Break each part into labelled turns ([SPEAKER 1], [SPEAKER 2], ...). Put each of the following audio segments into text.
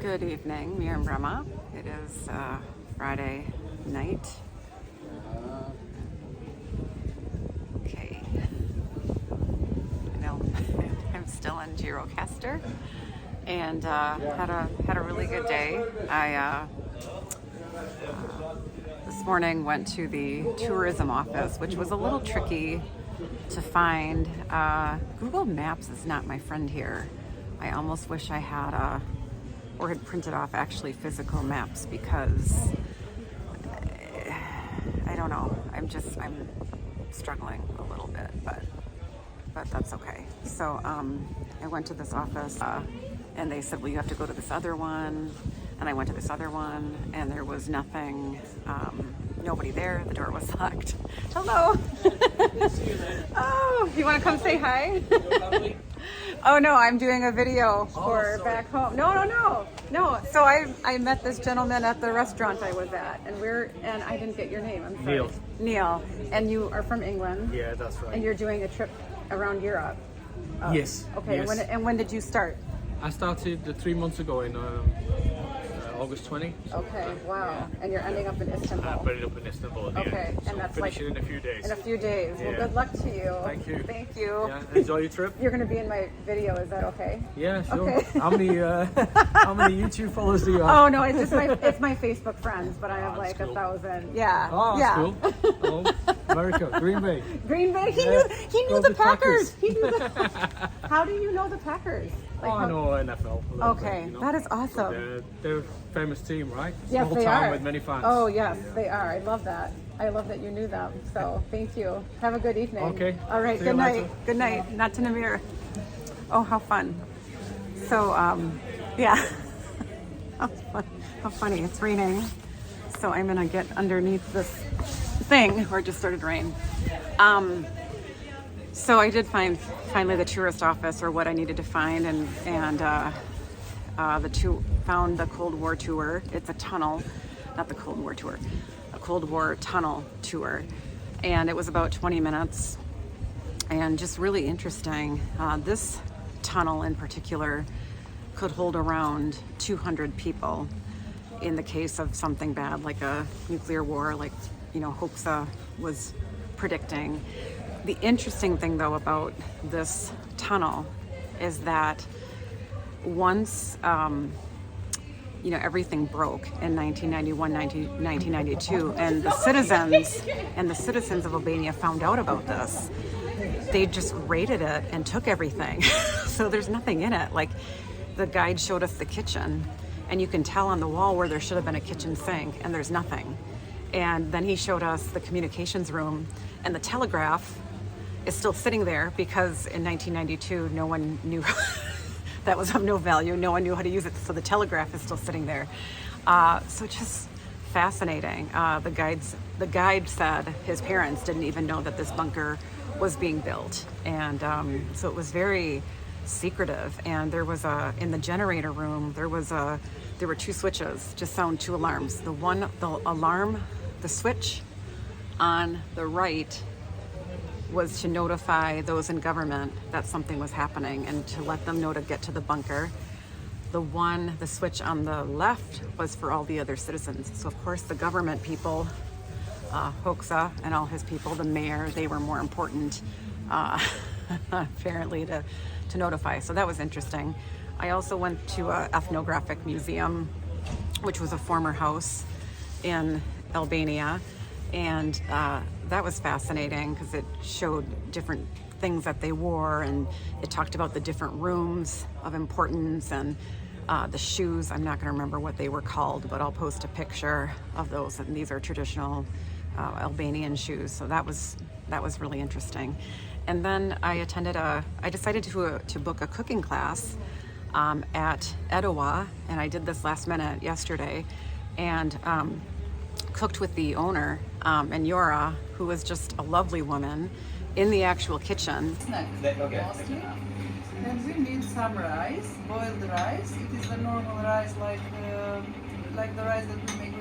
[SPEAKER 1] Good evening, Mir and Brahma. It is Friday night. Okay. I know I'm still in Gjirokaster and had a really good day. I this morning went to the tourism office, which was a little tricky to find. Google Maps is not my friend here. I almost wish I had or had printed off actually physical maps, because I don't know. I'm struggling a little bit, but that's okay. So I went to this office and they said, well, you have to go to this other one. And I went to this other one and there was nothing, nobody there. The door was locked. Hello. Oh, you want to come say hi? Oh no, I'm doing a video for back home. No. So I met this gentleman at the restaurant I was at, and I didn't get your name. I'm sorry. Neil. And you are from England.
[SPEAKER 2] Yeah, that's right.
[SPEAKER 1] And you're doing a trip around Europe.
[SPEAKER 2] Yes.
[SPEAKER 1] Okay.
[SPEAKER 2] Yes.
[SPEAKER 1] And when did you start?
[SPEAKER 2] I started 3 months ago in August 20.
[SPEAKER 1] Okay, wow. Yeah. And you're ending up in Istanbul.
[SPEAKER 2] I'm ending up in Istanbul at the
[SPEAKER 1] okay,
[SPEAKER 2] end.
[SPEAKER 1] and that's
[SPEAKER 2] finishing in a few days.
[SPEAKER 1] In a few days.
[SPEAKER 2] Yeah.
[SPEAKER 1] Well, good luck to you.
[SPEAKER 2] Thank you.
[SPEAKER 1] Thank you.
[SPEAKER 2] Yeah, enjoy your trip.
[SPEAKER 1] You're going to be in my video. Is that okay?
[SPEAKER 2] Yeah, sure.
[SPEAKER 1] Okay.
[SPEAKER 2] How many YouTube followers do you have?
[SPEAKER 1] Oh no, it's just my Facebook friends, but I have like cool. 1,000. Yeah.
[SPEAKER 2] Oh, that's cool. Oh, America, Green Bay.
[SPEAKER 1] Green Bay. He knew the Packers. He knew the. How do you know the Packers?
[SPEAKER 2] Like, I know NFL.
[SPEAKER 1] Okay, bit, you know? That is awesome.
[SPEAKER 2] They're a famous team, right?
[SPEAKER 1] Yes,
[SPEAKER 2] Small
[SPEAKER 1] they
[SPEAKER 2] town
[SPEAKER 1] are.
[SPEAKER 2] with many fans.
[SPEAKER 1] Oh yes, they are. I love that. I love that you knew them. So thank you. Have a good evening.
[SPEAKER 2] Okay.
[SPEAKER 1] All right. Good night. Good night. Not to Namir. Oh, how fun. So yeah. How funny. It's raining. So I'm gonna get underneath this thing where it just started rain. So I did find finally the tourist office, or what I needed to find, and found the Cold War tour. It's a tunnel, not the Cold War tour, a Cold War tunnel tour, and it was about 20 minutes, and just really interesting. This tunnel in particular could hold around 200 people in the case of something bad, like a nuclear war, like Hoxha was predicting. The interesting thing, though, about this tunnel is that once, everything broke in 1991, 1992, and the citizens of Albania found out about this, they just raided it and took everything. So there's nothing in it. Like, the guide showed us the kitchen, and you can tell on the wall where there should have been a kitchen sink, and there's nothing. And then he showed us the communications room, and the telegraph is still sitting there, because in 1992 no one knew that was of no value. No one knew how to use it, so the telegraph is still sitting there. So just fascinating. The guide said his parents didn't even know that this bunker was being built, and so it was very secretive. And there was in the generator room there were two switches, just sound two alarms. The switch on the right was to notify those in government that something was happening and to let them know to get to the bunker. The switch on the left was for all the other citizens. So of course the government people, Hoxha and all his people, the mayor, they were more important apparently to notify. So that was interesting. I also went to an ethnographic museum, which was a former house in Albania, and that was fascinating because it showed different things that they wore, and it talked about the different rooms of importance, and the shoes. I'm not going to remember what they were called, but I'll post a picture of those, and these are traditional Albanian shoes. So that was really interesting. And then I decided to book a cooking class at Edowa, and I did this last minute yesterday, and cooked with the owner, and Yora, who was just a lovely woman, in the actual kitchen.
[SPEAKER 3] And we need some rice, boiled rice. It is the normal rice, like the rice that we make.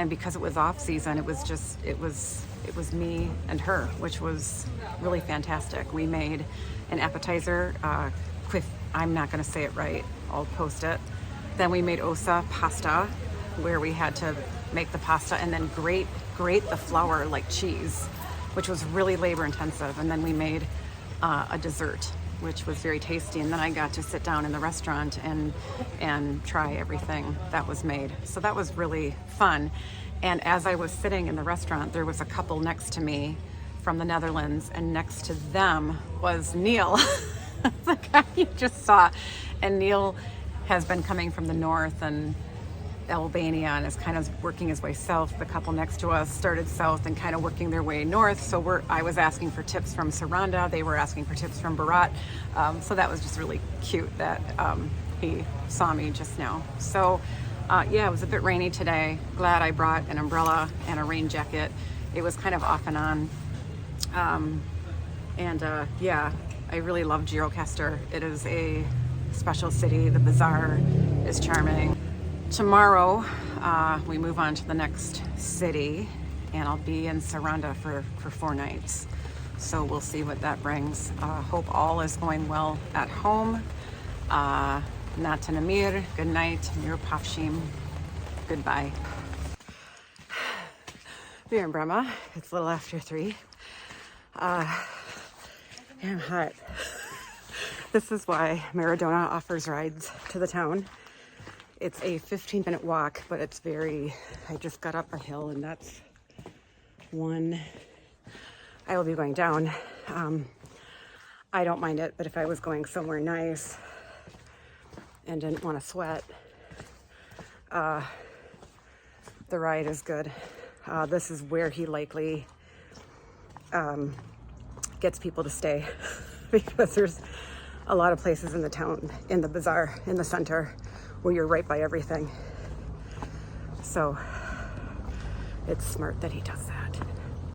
[SPEAKER 1] And because it was off season, it was me and her, which was really fantastic. We made an appetizer, I'm not gonna say it right, I'll post it. Then we made osa pasta, where we had to make the pasta and then grate the flour like cheese, which was really labor intensive. And then we made a dessert, which was very tasty. And then I got to sit down in the restaurant and try everything that was made. So that was really fun. And as I was sitting in the restaurant, there was a couple next to me from the Netherlands, and next to them was Neil, the guy you just saw. And Neil has been coming from the north and Albania and is kind of working his way south. The couple next to us started south and kind of working their way north. So I was asking for tips from Saranda. They were asking for tips from Barat. So that was just really cute that he saw me just now. So yeah, it was a bit rainy today. Glad I brought an umbrella and a rain jacket. It was kind of off and on. Yeah, I really love Gjirokaster. It is a special city. The bazaar is charming. Tomorrow, we move on to the next city, and I'll be in Saranda for 4 nights. So we'll see what that brings. Hope all is going well at home. Natanamir, good night. Mir Pafshim, goodbye. We're in Brema. It's a little after 3. I'm hot. This is why Maradona offers rides to the town. It's a 15-minute walk, but it's I just got up a hill, and that's one I will be going down. I don't mind it, but if I was going somewhere nice and didn't want to sweat, the ride is good. This is where he likely gets people to stay because there's a lot of places in the town, in the bazaar, in the center, where you're right by everything. So it's smart that he does that.